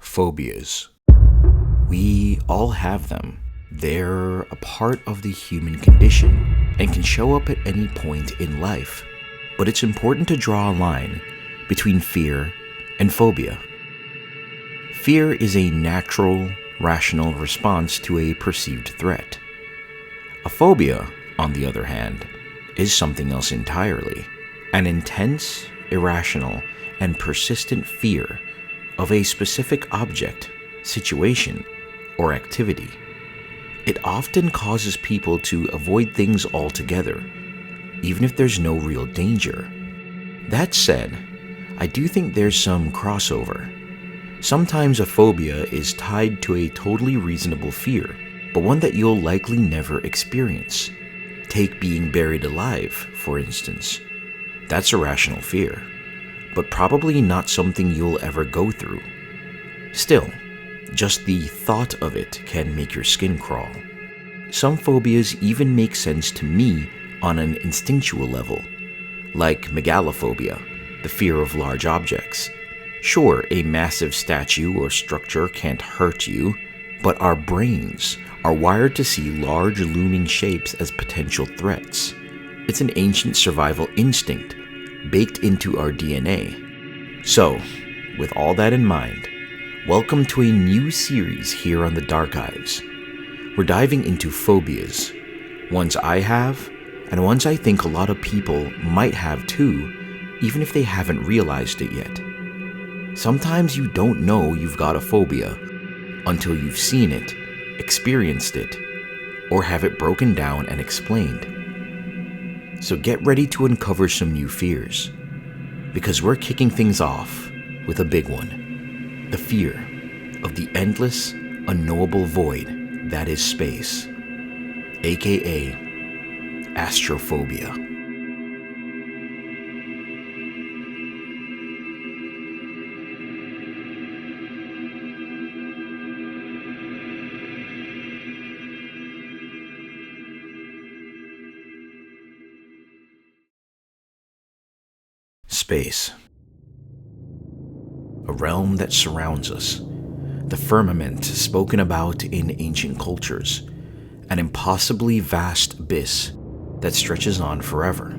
Phobias. We all have them. They're a part of the human condition and can show up at any point in life. But it's important to draw a line between fear and phobia. Fear is a natural, rational response to a perceived threat. A phobia, on the other hand, is something else entirely. An intense, irrational, and persistent fear of a specific object, situation, or activity. It often causes people to avoid things altogether, even if there's no real danger. That said, I do think there's some crossover. Sometimes a phobia is tied to a totally reasonable fear, but one that you'll likely never experience. Take being buried alive, for instance. That's a rational fear, but probably not something you'll ever go through. Still, just the thought of it can make your skin crawl. Some phobias even make sense to me on an instinctual level, like megalophobia, the fear of large objects. Sure, a massive statue or structure can't hurt you, but our brains are wired to see large looming shapes as potential threats. It's an ancient survival instinct baked into our DNA. So, with all that in mind, welcome to a new series here on the Darkhives. We're diving into phobias, ones I have, and ones I think a lot of people might have too, even if they haven't realized it yet. Sometimes you don't know you've got a phobia until you've seen it, experienced it, or have it broken down and explained. So get ready to uncover some new fears, because we're kicking things off with a big one: the fear of the endless, unknowable void that is space, aka Astrophobia. Space. A realm that surrounds us. The firmament spoken about in ancient cultures. An impossibly vast abyss that stretches on forever.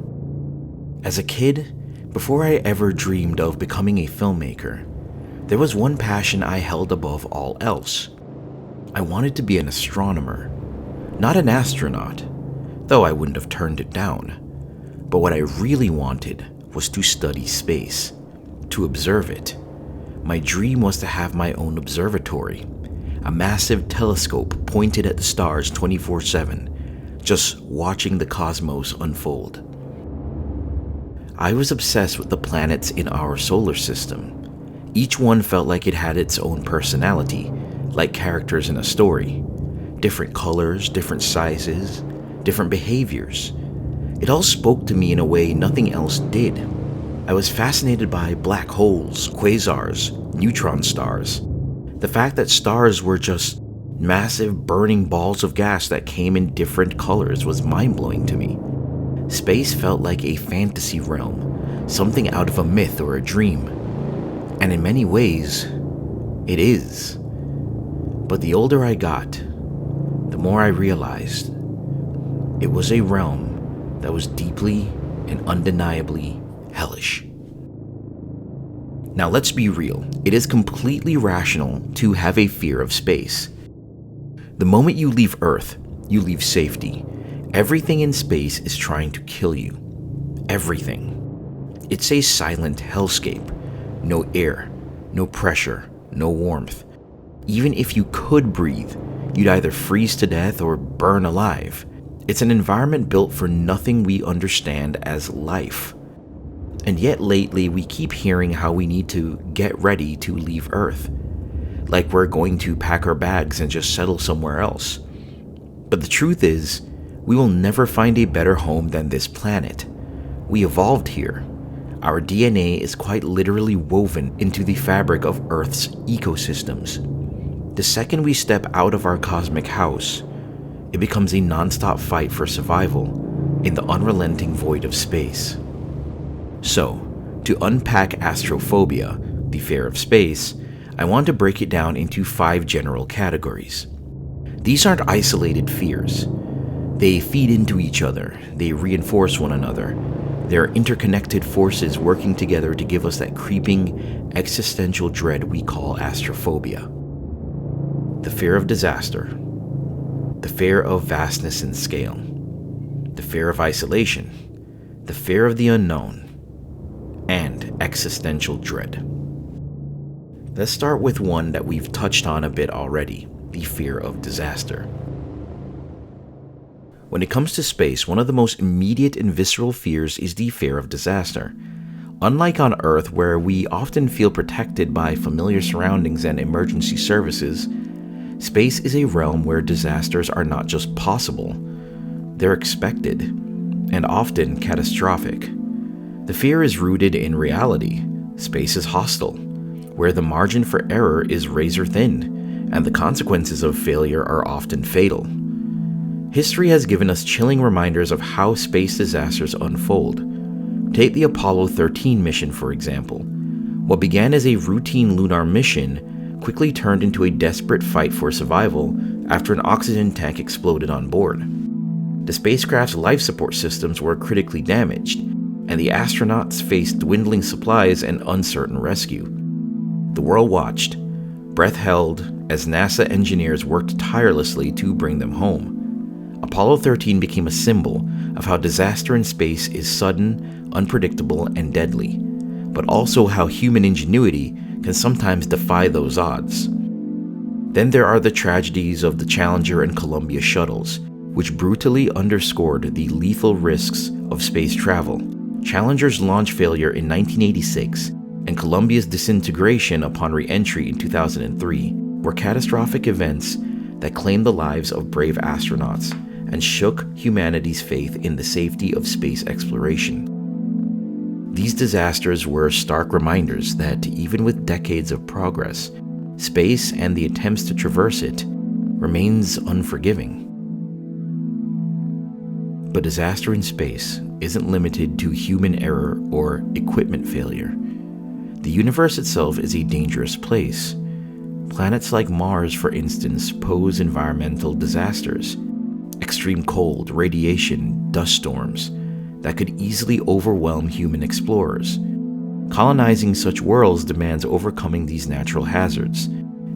As a kid, before I ever dreamed of becoming a filmmaker, there was one passion I held above all else. I wanted to be an astronomer. Not an astronaut, though I wouldn't have turned it down. But what I really wanted was to study space, to observe it. My dream was to have my own observatory, a massive telescope pointed at the stars 24/7, just watching the cosmos unfold. I was obsessed with the planets in our solar system. Each one felt like it had its own personality, like characters in a story. Different colors, different sizes, different behaviors. It all spoke to me in a way nothing else did. I was fascinated by black holes, quasars, neutron stars. The fact that stars were just massive burning balls of gas that came in different colors was mind-blowing to me. Space felt like a fantasy realm, something out of a myth or a dream. And in many ways, it is. But the older I got, the more I realized it was a realm that was deeply and undeniably hellish. Now let's be real, it is completely rational to have a fear of space. The moment you leave Earth, you leave safety. Everything in space is trying to kill you. Everything. It's a silent hellscape. No air, no pressure, no warmth. Even if you could breathe, you'd either freeze to death or burn alive. It's an environment built for nothing we understand as life. And yet lately we keep hearing how we need to get ready to leave Earth. like we're going to pack our bags and just settle somewhere else. But the truth is, we will never find a better home than this planet. We evolved here. Our DNA is quite literally woven into the fabric of Earth's ecosystems. The second we step out of our cosmic house, it becomes a non-stop fight for survival in the unrelenting void of space. So, to unpack astrophobia, the fear of space, I want to break it down into 5 general categories. These aren't isolated fears. They feed into each other, they reinforce one another. They're interconnected forces working together to give us that creeping, existential dread we call astrophobia. The fear of disaster, the fear of vastness and scale, the fear of isolation, the fear of the unknown, and existential dread. Let's start with one that we've touched on a bit already, the fear of disaster. When it comes to space, one of the most immediate and visceral fears is the fear of disaster. Unlike on Earth, where we often feel protected by familiar surroundings and emergency services, space is a realm where disasters are not just possible, they're expected, and often catastrophic. The fear is rooted in reality. Space is hostile, where the margin for error is razor thin, and the consequences of failure are often fatal. History has given us chilling reminders of how space disasters unfold. Take the Apollo 13 mission, for example. What began as a routine lunar mission quickly turned into a desperate fight for survival after an oxygen tank exploded on board. The spacecraft's life support systems were critically damaged, and the astronauts faced dwindling supplies and uncertain rescue. The world watched, breath held, as NASA engineers worked tirelessly to bring them home. Apollo 13 became a symbol of how disaster in space is sudden, unpredictable, and deadly, but also how human ingenuity can sometimes defy those odds. Then there are the tragedies of the Challenger and Columbia shuttles, which brutally underscored the lethal risks of space travel. Challenger's launch failure in 1986 and Columbia's disintegration upon re-entry in 2003 were catastrophic events that claimed the lives of brave astronauts and shook humanity's faith in the safety of space exploration. These disasters were stark reminders that even with decades of progress, space and the attempts to traverse it remains unforgiving. But disaster in space isn't limited to human error or equipment failure. The universe itself is a dangerous place. Planets like Mars, for instance, pose environmental disasters. Extreme cold, radiation, dust storms that could easily overwhelm human explorers. Colonizing such worlds demands overcoming these natural hazards,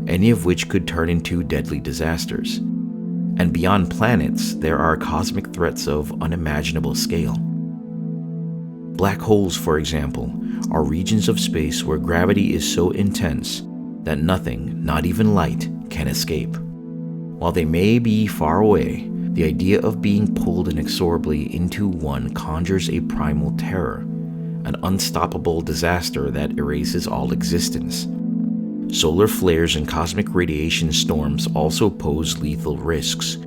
any of which could turn into deadly disasters. And beyond planets, there are cosmic threats of unimaginable scale. Black holes, for example, are regions of space where gravity is so intense that nothing, not even light, can escape. While they may be far away, the idea of being pulled inexorably into one conjures a primal terror, an unstoppable disaster that erases all existence. Solar flares and cosmic radiation storms also pose lethal risks.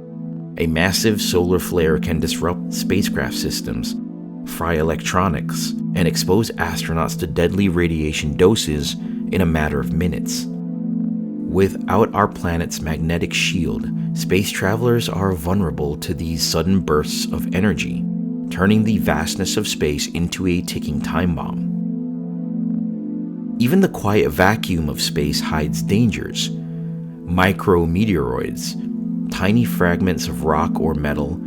A massive solar flare can disrupt spacecraft systems, fry electronics, and expose astronauts to deadly radiation doses in a matter of minutes. Without our planet's magnetic shield, space travelers are vulnerable to these sudden bursts of energy, turning the vastness of space into a ticking time bomb. Even the quiet vacuum of space hides dangers. Micrometeoroids, tiny fragments of rock or metal,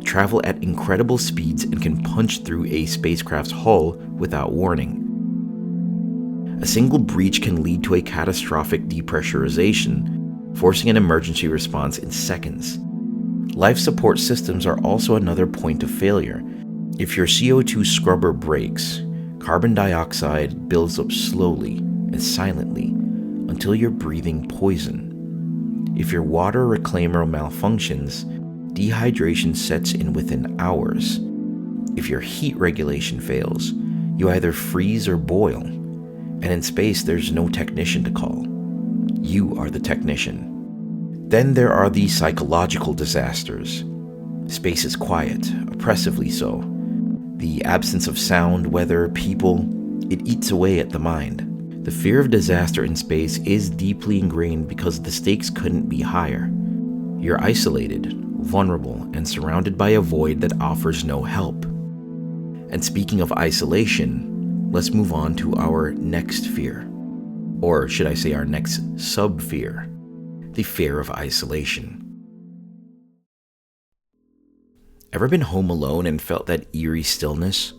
travel at incredible speeds and can punch through a spacecraft's hull without warning. A single breach can lead to a catastrophic depressurization, forcing an emergency response in seconds. Life support systems are also another point of failure. If your CO2 scrubber breaks, carbon dioxide builds up slowly and silently until you're breathing poison. If your water reclaimer malfunctions, dehydration sets in within hours. If your heat regulation fails, you either freeze or boil, and in space there's no technician to call. You are the technician. Then there are the psychological disasters. Space is quiet, oppressively so. The absence of sound, weather, people, it eats away at the mind. The fear of disaster in space is deeply ingrained because the stakes couldn't be higher. You're isolated, vulnerable, and surrounded by a void that offers no help. And speaking of isolation, let's move on to our next fear. Or should I say our next sub-fear, the fear of isolation. Ever been home alone and felt that eerie stillness?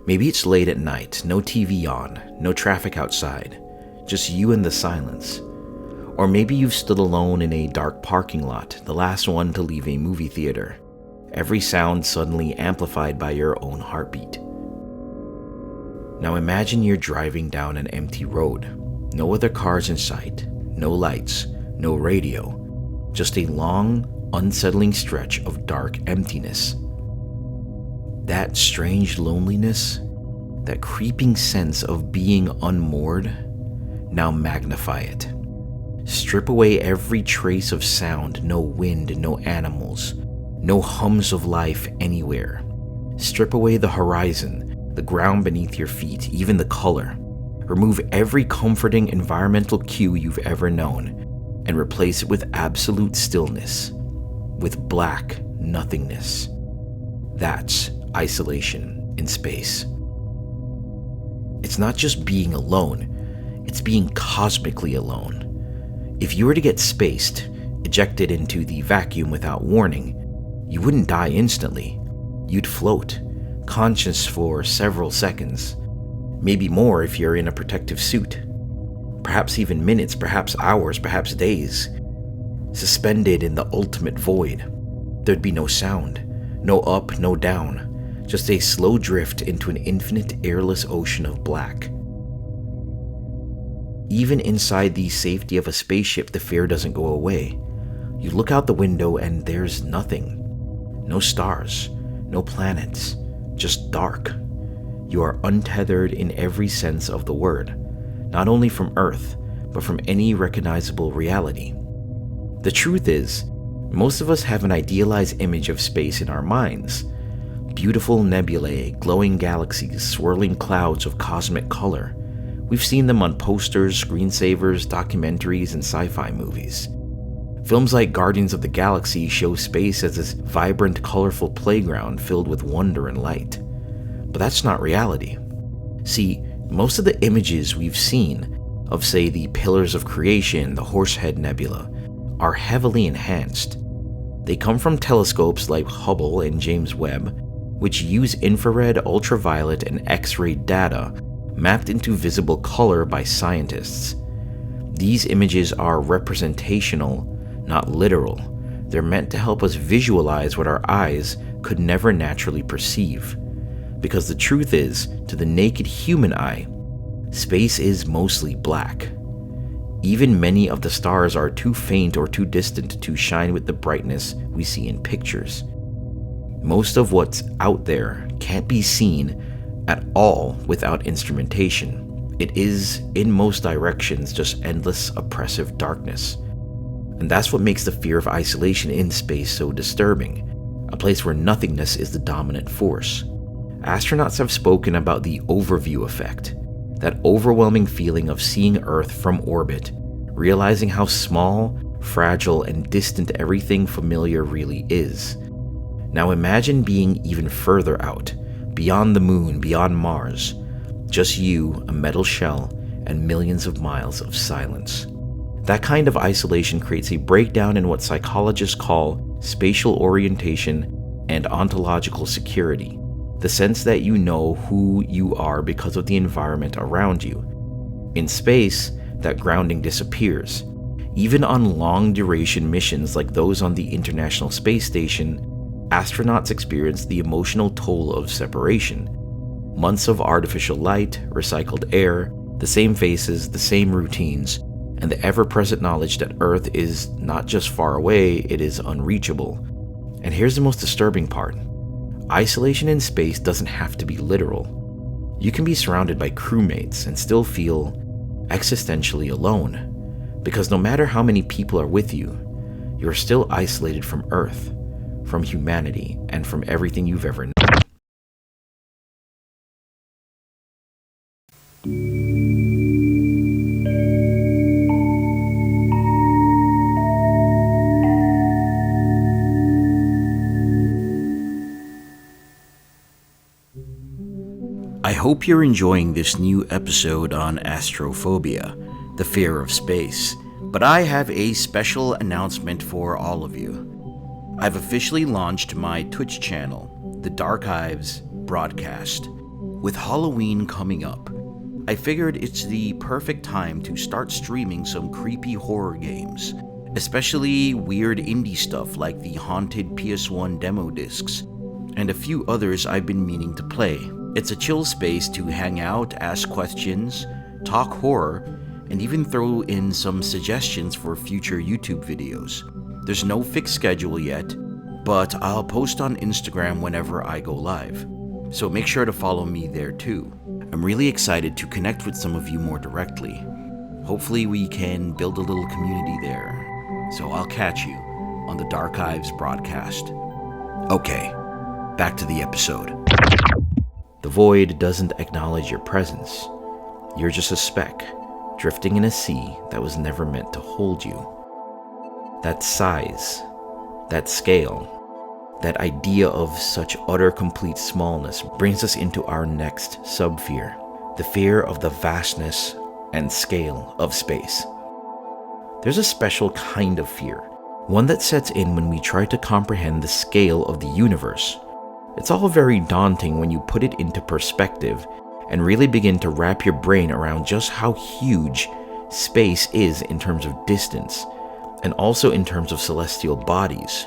Maybe it's late at night, no TV on, no traffic outside, just you and the silence. Or maybe you've stood alone in a dark parking lot, the last one to leave a movie theater, every sound suddenly amplified by your own heartbeat. Now imagine you're driving down an empty road, no other cars in sight, no lights, no radio, just a long, unsettling stretch of dark emptiness. That strange loneliness, that creeping sense of being unmoored, now magnify it. Strip away every trace of sound, no wind, no animals, no hums of life anywhere. Strip away the horizon, the ground beneath your feet, even the color. Remove every comforting environmental cue you've ever known and replace it with absolute stillness, with black nothingness. That's isolation in space. It's not just being alone, it's being cosmically alone. If you were to get spaced, ejected into the vacuum without warning, you wouldn't die instantly. You'd float, conscious for several seconds, maybe more if you're in a protective suit. Perhaps even minutes, perhaps hours, perhaps days. Suspended in the ultimate void. There'd be no sound, no up, no down, just a slow drift into an infinite airless ocean of black. Even inside the safety of a spaceship, the fear doesn't go away. You look out the window and there's nothing. No stars, no planets, just dark. You are untethered in every sense of the word, not only from Earth, but from any recognizable reality. The truth is, most of us have an idealized image of space in our minds. Beautiful nebulae, glowing galaxies, swirling clouds of cosmic color. We've seen them on posters, screensavers, documentaries, and sci-fi movies. Films like Guardians of the Galaxy show space as this vibrant, colorful playground filled with wonder and light. But that's not reality. See, most of the images we've seen of, say, the Pillars of Creation, the Horsehead Nebula, are heavily enhanced. They come from telescopes like Hubble and James Webb, which use infrared, ultraviolet, and X-ray data mapped into visible color by scientists. These images are representational, not literal. They're meant to help us visualize what our eyes could never naturally perceive. Because the truth is, to the naked human eye, space is mostly black. Even many of the stars are too faint or too distant to shine with the brightness we see in pictures. Most of what's out there can't be seen at all without instrumentation. It is, in most directions, just endless oppressive darkness. And that's what makes the fear of isolation in space so disturbing, a place where nothingness is the dominant force. Astronauts have spoken about the overview effect, that overwhelming feeling of seeing Earth from orbit, realizing how small, fragile, and distant everything familiar really is. Now imagine being even further out, beyond the moon, beyond Mars, just you, a metal shell, and millions of miles of silence. That kind of isolation creates a breakdown in what psychologists call spatial orientation and ontological security, the sense that you know who you are because of the environment around you. In space, that grounding disappears. Even on long-duration missions like those on the International Space Station, astronauts experience the emotional toll of separation. Months of artificial light, recycled air, the same faces, the same routines, and the ever-present knowledge that Earth is not just far away, it is unreachable. And here's the most disturbing part. Isolation in space doesn't have to be literal. You can be surrounded by crewmates and still feel existentially alone. Because no matter how many people are with you, you're still isolated from Earth, from humanity, and from everything you've ever known. I hope you're enjoying this new episode on Astrophobia, the fear of space, but I have a special announcement for all of you. I've officially launched my Twitch channel, TheDarkhivesBroadcast. With Halloween coming up, I figured it's the perfect time to start streaming some creepy horror games, especially weird indie stuff like the haunted PS1 demo discs, and a few others I've been meaning to play. It's a chill space to hang out, ask questions, talk horror, and even throw in some suggestions for future YouTube videos. There's no fixed schedule yet, but I'll post on Instagram whenever I go live, so make sure to follow me there too. I'm really excited to connect with some of you more directly. Hopefully we can build a little community there, so I'll catch you on the Darkhives broadcast. Okay, back to the episode. The void doesn't acknowledge your presence. You're just a speck, drifting in a sea that was never meant to hold you. That size, that scale, that idea of such utter complete smallness brings us into our next sub-fear, the fear of the vastness and scale of space. There's a special kind of fear, one that sets in when we try to comprehend the scale of the universe. It's all very daunting when you put it into perspective and really begin to wrap your brain around just how huge space is in terms of distance, and also in terms of celestial bodies.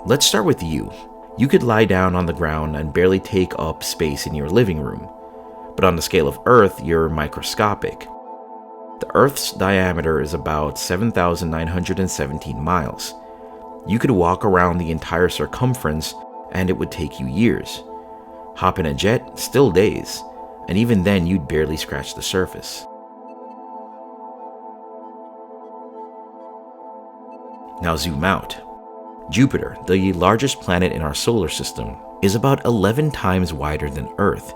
Let's start with you. You could lie down on the ground and barely take up space in your living room, but on the scale of Earth, you're microscopic. The Earth's diameter is about 7,917 miles. You could walk around the entire circumference and it would take you years. Hop in a jet, still days, and even then you'd barely scratch the surface. Now zoom out. Jupiter, the largest planet in our solar system, is about 11 times wider than Earth.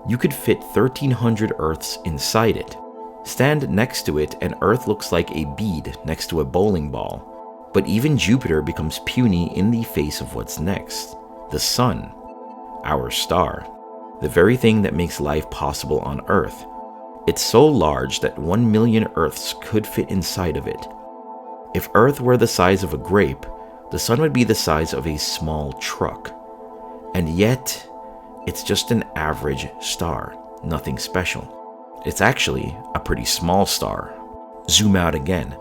You could fit 1,300 Earths inside it. Stand next to it and Earth looks like a bead next to a bowling ball. But even Jupiter becomes puny in the face of what's next. The Sun, our star, the very thing that makes life possible on Earth. It's so large that 1 million Earths could fit inside of it. If Earth were the size of a grape, the Sun would be the size of a small truck. And yet, it's just an average star, nothing special. It's actually a pretty small star. Zoom out again.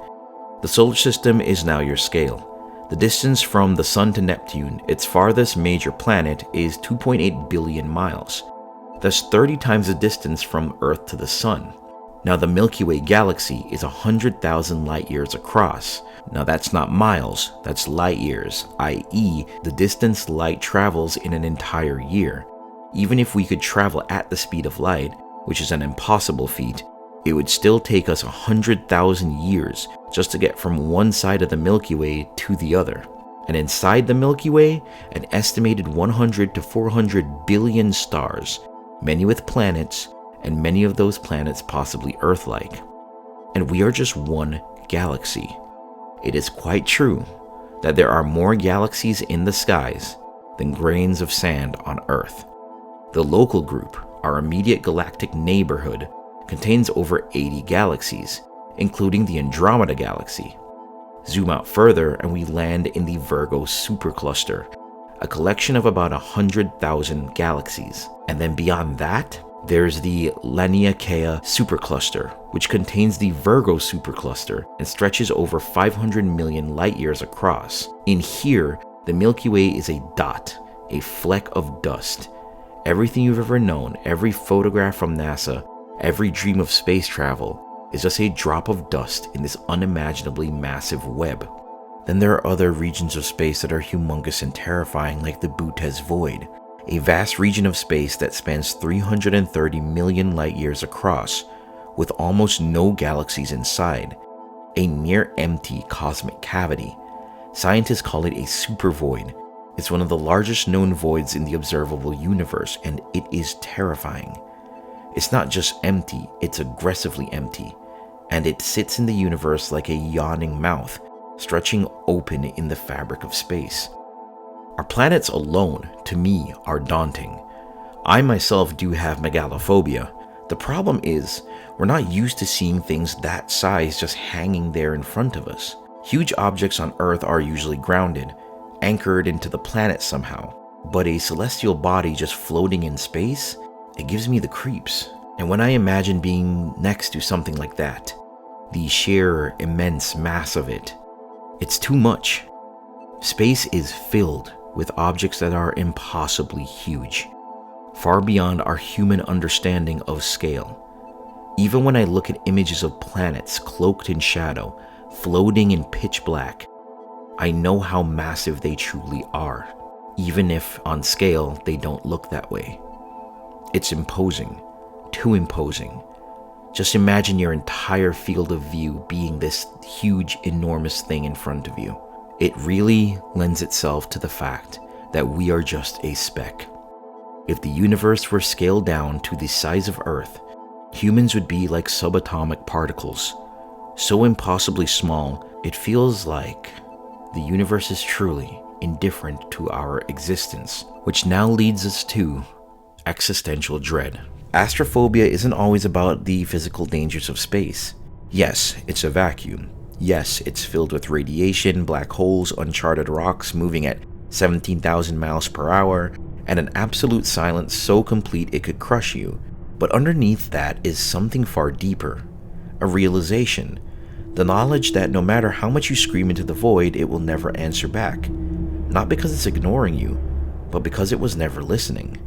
The solar system is now your scale. The distance from the Sun to Neptune, its farthest major planet, is 2.8 billion miles. That's 30 times the distance from Earth to the Sun. Now the Milky Way galaxy is 100,000 light years across. Now that's not miles, that's light years, i.e. the distance light travels in an entire year. Even if we could travel at the speed of light, which is an impossible feat, it would still take us 100,000 years just to get from one side of the Milky Way to the other. And inside the Milky Way, an estimated 100 to 400 billion stars, many with planets, and many of those planets possibly Earth-like. And we are just one galaxy. It is quite true that there are more galaxies in the skies than grains of sand on Earth. The local group, our immediate galactic neighborhood, contains over 80 galaxies, including the Andromeda Galaxy. Zoom out further and we land in the Virgo supercluster, a collection of about 100,000 galaxies. And then beyond that, there's the Laniakea supercluster, which contains the Virgo supercluster and stretches over 500 million light years across. In here, the Milky Way is a dot, a fleck of dust. Everything you've ever known, every photograph from NASA, every dream of space travel is just a drop of dust in this unimaginably massive web. Then there are other regions of space that are humongous and terrifying, like the Butez Void, a vast region of space that spans 330 million light years across, with almost no galaxies inside. a near empty cosmic cavity. Scientists call it a supervoid. It's one of the largest known voids in the observable universe, and it is terrifying. It's not just empty, it's aggressively empty, and it sits in the universe like a yawning mouth, stretching open in the fabric of space. Our planets alone, to me, are daunting. I myself do have megalophobia. The problem is, we're not used to seeing things that size just hanging there in front of us. Huge objects on Earth are usually grounded, anchored into the planet somehow. But a celestial body just floating in space, it gives me the creeps. And when I imagine being next to something like that, the sheer immense mass of it, it's too much. Space is filled with objects that are impossibly huge, far beyond our human understanding of scale. Even when I look at images of planets cloaked in shadow, floating in pitch black, I know how massive they truly are, even if on scale they don't look that way. It's imposing, too imposing. Just imagine your entire field of view being this huge, enormous thing in front of you. It really lends itself to the fact that we are just a speck. If the universe were scaled down to the size of Earth, humans would be like subatomic particles, so impossibly small it feels like the universe is truly indifferent to our existence, which now leads us to existential dread. Astrophobia isn't always about the physical dangers of space. Yes, it's a vacuum. Yes, it's filled with radiation, black holes, uncharted rocks moving at 17,000 miles per hour, and an absolute silence so complete it could crush you. But underneath that is something far deeper. A realization. The knowledge that no matter how much you scream into the void, it will never answer back. Not because it's ignoring you, but because it was never listening.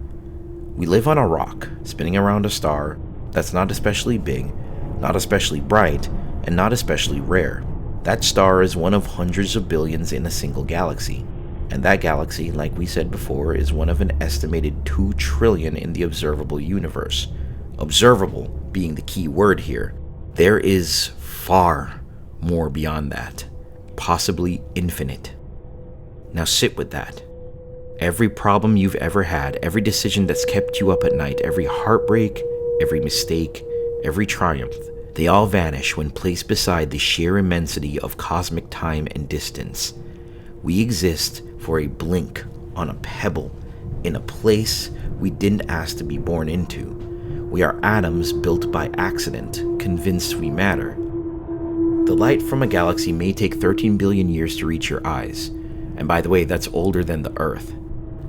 We live on a rock, spinning around a star that's not especially big, not especially bright, and not especially rare. That star is one of hundreds of billions in a single galaxy. And that galaxy, like we said before, is one of an estimated 2 trillion in the observable universe. Observable being the key word here. There is far more beyond that, possibly infinite. Now sit with that. Every problem you've ever had, every decision that's kept you up at night, every heartbreak, every mistake, every triumph, they all vanish when placed beside the sheer immensity of cosmic time and distance. We exist for a blink on a pebble in a place we didn't ask to be born into. We are atoms built by accident, convinced we matter. The light from a galaxy may take 13 billion years to reach your eyes. And by the way, that's older than the Earth.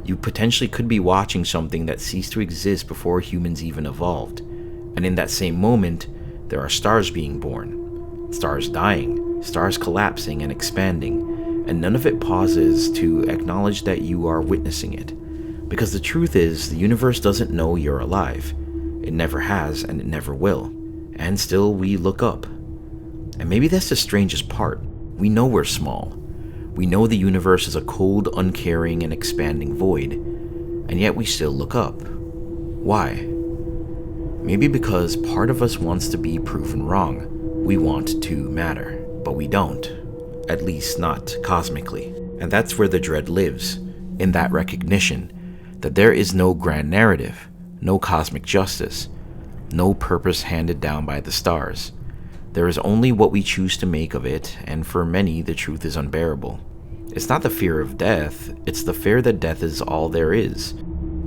You potentially could be watching something that ceased to exist before humans even evolved. And in that same moment, there are stars being born, stars dying, stars collapsing and expanding, and none of it pauses to acknowledge that you are witnessing it. Because the truth is, the universe doesn't know you're alive. It never has, and it never will. And still, we look up. And maybe that's the strangest part. We know we're small. We know the universe is a cold, uncaring, and expanding void, and yet we still look up. Why? Maybe because part of us wants to be proven wrong. We want to matter, but we don't. At least not cosmically. And that's where the dread lives, in that recognition that there is no grand narrative, no cosmic justice, no purpose handed down by the stars. There is only what we choose to make of it, and for many, the truth is unbearable. It's not the fear of death, it's the fear that death is all there is.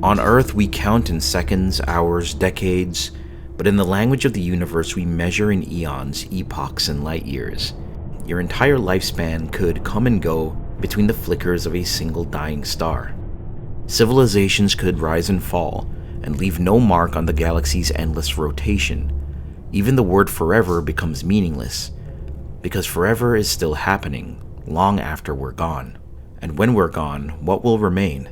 On Earth, we count in seconds, hours, decades, but in the language of the universe, we measure in eons, epochs, and light years. Your entire lifespan could come and go between the flickers of a single dying star. Civilizations could rise and fall, and leave no mark on the galaxy's endless rotation. Even the word forever becomes meaningless, because forever is still happening, long after we're gone. And when we're gone, what will remain?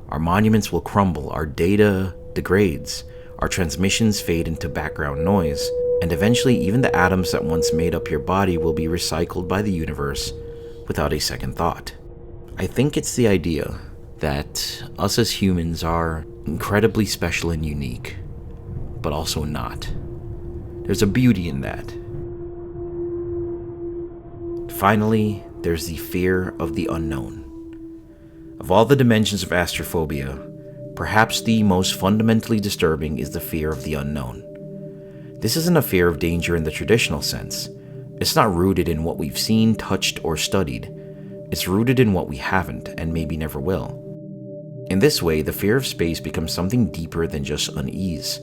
Our monuments will crumble, our data degrades, our transmissions fade into background noise, and eventually even the atoms that once made up your body will be recycled by the universe without a second thought. I think it's the idea that us as humans are incredibly special and unique, but also not. There's a beauty in that. finally, there's the fear of the unknown. Of all the dimensions of astrophobia, perhaps the most fundamentally disturbing is the fear of the unknown. This isn't a fear of danger in the traditional sense. It's not rooted in what we've seen, touched, or studied. It's rooted in what we haven't, and maybe never will. In this way, the fear of space becomes something deeper than just unease.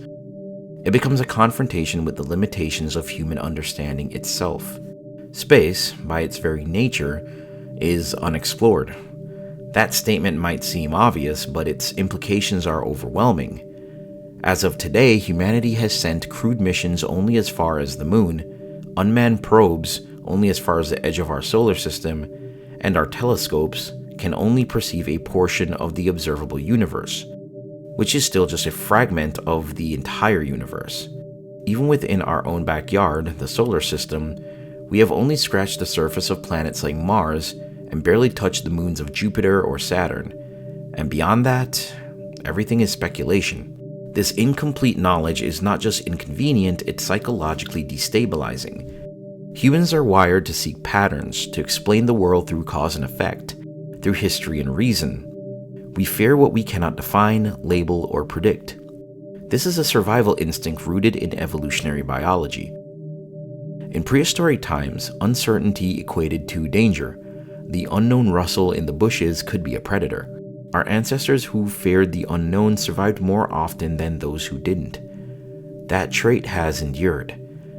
It becomes a confrontation with the limitations of human understanding itself. Space, by its very nature, is unexplored. That statement might seem obvious, but its implications are overwhelming. As of today, humanity has sent crewed missions only as far as the moon, unmanned probes only as far as the edge of our solar system, and our telescopes can only perceive a portion of the observable universe, which is still just a fragment of the entire universe. Even within our own backyard, the solar system, we have only scratched the surface of planets like Mars and barely touched the moons of Jupiter or Saturn. And beyond that, everything is speculation. This incomplete knowledge is not just inconvenient, it's psychologically destabilizing. Humans are wired to seek patterns, to explain the world through cause and effect, through history and reason. We fear what we cannot define, label, or predict. This is a survival instinct rooted in evolutionary biology. In prehistoric times, uncertainty equated to danger. The unknown rustle in the bushes could be a predator. Our ancestors who feared the unknown survived more often than those who didn't. That trait has endured,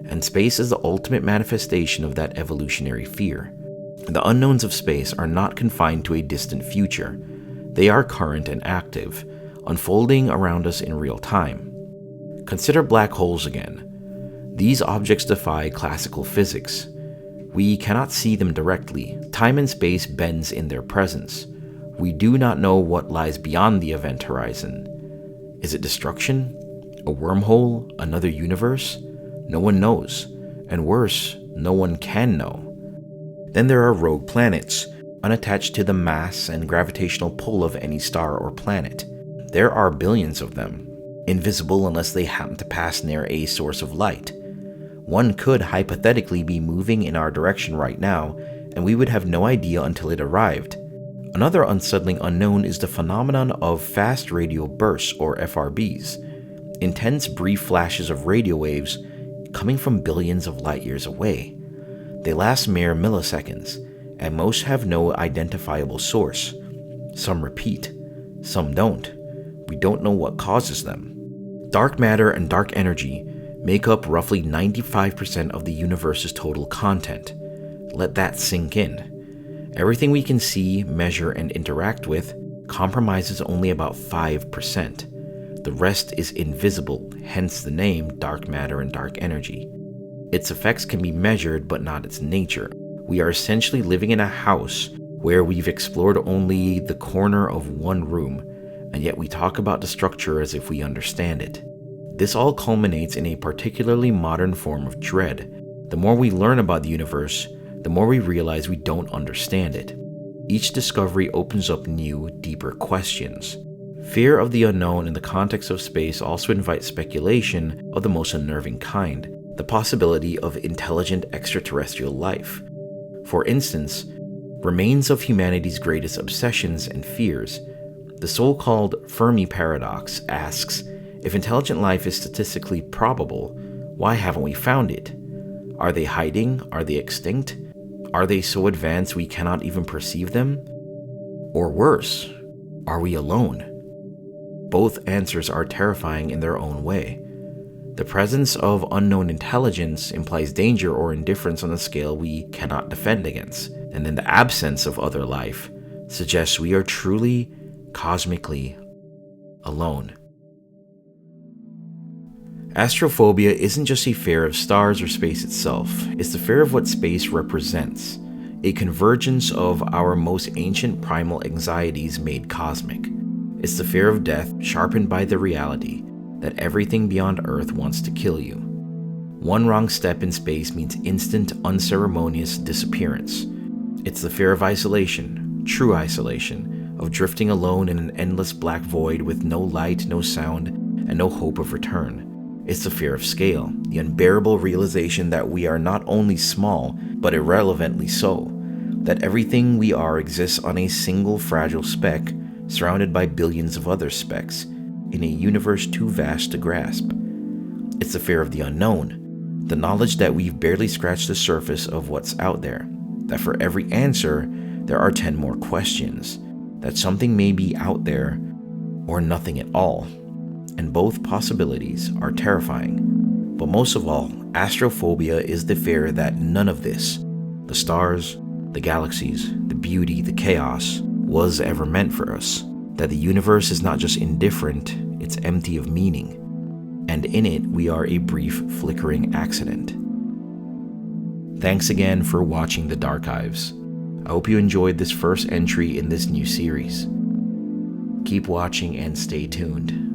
and space is the ultimate manifestation of that evolutionary fear. The unknowns of space are not confined to a distant future. They are current and active, unfolding around us in real time. Consider black holes again. These objects defy classical physics. We cannot see them directly. Time and space bends in their presence. We do not know what lies beyond the event horizon. Is it destruction? A wormhole? Another universe? No one knows. And worse, no one can know. Then there are rogue planets, unattached to the mass and gravitational pull of any star or planet. There are billions of them, invisible unless they happen to pass near a source of light. One could hypothetically be moving in our direction right now, and we would have no idea until it arrived. Another unsettling unknown is the phenomenon of fast radio bursts, or FRBs, intense brief flashes of radio waves coming from billions of light years away. They last mere milliseconds, and most have no identifiable source. Some repeat, some don't. We don't know what causes them. Dark matter and dark energy make up roughly 95% of the universe's total content. Let that sink in. Everything we can see, measure, and interact with comprises only about 5%. The rest is invisible, hence the name dark matter and dark energy. Its effects can be measured, but not its nature. We are essentially living in a house where we've explored only the corner of one room, and yet we talk about the structure as if we understand it. This all culminates in a particularly modern form of dread. The more we learn about the universe, the more we realize we don't understand it. Each discovery opens up new, deeper questions. Fear of the unknown in the context of space also invites speculation of the most unnerving kind, the possibility of intelligent extraterrestrial life. For instance, remains of humanity's greatest obsessions and fears. The so-called Fermi paradox asks, if intelligent life is statistically probable, why haven't we found it? Are they hiding? Are they extinct? Are they so advanced we cannot even perceive them? Or worse, are we alone? Both answers are terrifying in their own way. The presence of unknown intelligence implies danger or indifference on a scale we cannot defend against, and then the absence of other life suggests we are truly, cosmically alone. Astrophobia isn't just a fear of stars or space itself, it's the fear of what space represents, a convergence of our most ancient primal anxieties made cosmic. It's the fear of death sharpened by the reality that everything beyond Earth wants to kill you. One wrong step in space means instant, unceremonious disappearance. It's the fear of isolation, true isolation, of drifting alone in an endless black void with no light, no sound, and no hope of return. It's the fear of scale, the unbearable realization that we are not only small, but irrelevantly so, that everything we are exists on a single fragile speck, surrounded by billions of other specks, in a universe too vast to grasp. It's the fear of the unknown, the knowledge that we've barely scratched the surface of what's out there, that for every answer, there are 10 more questions, that something may be out there or nothing at all, and both possibilities are terrifying. But most of all, astrophobia is the fear that none of this, the stars, the galaxies, the beauty, the chaos, was ever meant for us, that the universe is not just indifferent, it's empty of meaning, and in it we are a brief flickering accident. Thanks again for watching The Darkhives. I hope you enjoyed this first entry in this new series. Keep watching and stay tuned.